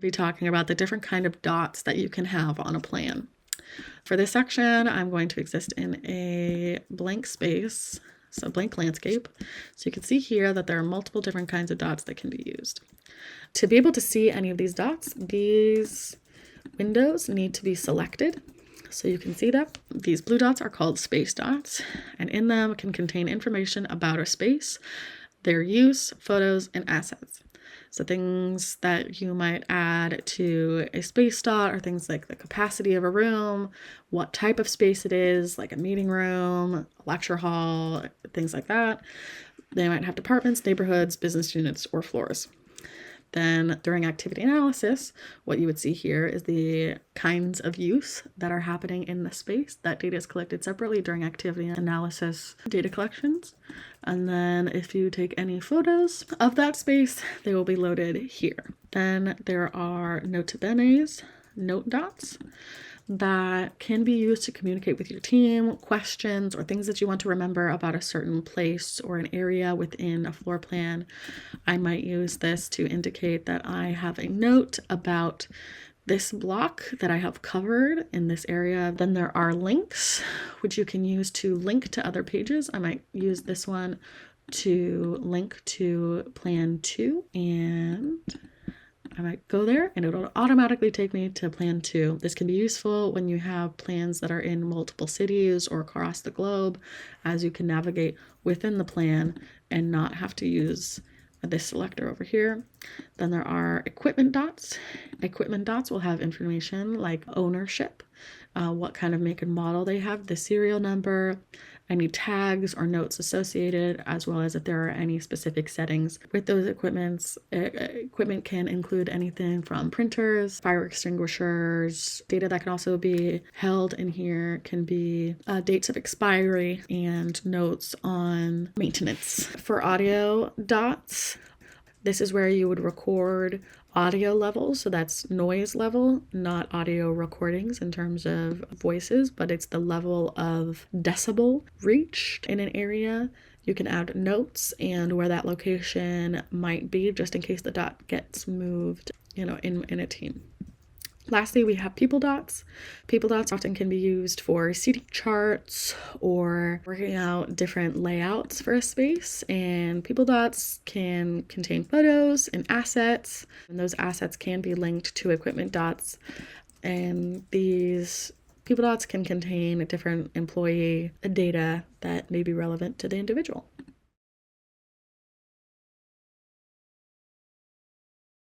Be talking about the different kind of dots that you can have on a plan. For this section, I'm going to exist in a blank space, so blank landscape. So you can see here that there are multiple different kinds of dots that can be used. To be able to see any of these dots, these windows need to be selected. So you can see that these blue dots are called space dots, and in them can contain information about a space, their use, photos, and assets. So things that you might add to a space dot are things like the capacity of a room, what type of space it is, like a meeting room, a lecture hall, things like that. They might have departments, neighborhoods, business units, or floors. Then during activity analysis, what you would see here is the kinds of use that are happening in the space. That data is collected separately during activity analysis data collections. And then if you take any photos of that space, they will be loaded here. Then there are notabenes, note dots, that can be used to communicate with your team, questions, or things that you want to remember about a certain place or an area within a floor plan. I might use this to indicate that I have a note about this block that I have covered in this area. Then there are links, which you can use to link to other pages. I might use this one to link to Plan 2, and I might go there and it'll automatically take me to Plan 2. This can be useful when you have plans that are in multiple cities or across the globe, as you can navigate within the plan and not have to use this selector over here. Then there are equipment dots. Equipment dots will have information like ownership, what kind of make and model they have, the serial number, any tags or notes associated, as well as if there are any specific settings with those equipments. Equipment can include anything from printers, fire extinguishers. Data that can also be held in here can be dates of expiry and notes on maintenance. For audio dots, this is where you would record audio levels, so that's noise level, not audio recordings in terms of voices, but it's the level of decibel reached in an area. You can add notes and where that location might be, just in case the dot gets moved, in a team. Lastly, we have people dots. People dots often can be used for seating charts or working out different layouts for a space. And people dots can contain photos and assets. And those assets can be linked to equipment dots. And these people dots can contain different employee data that may be relevant to the individual.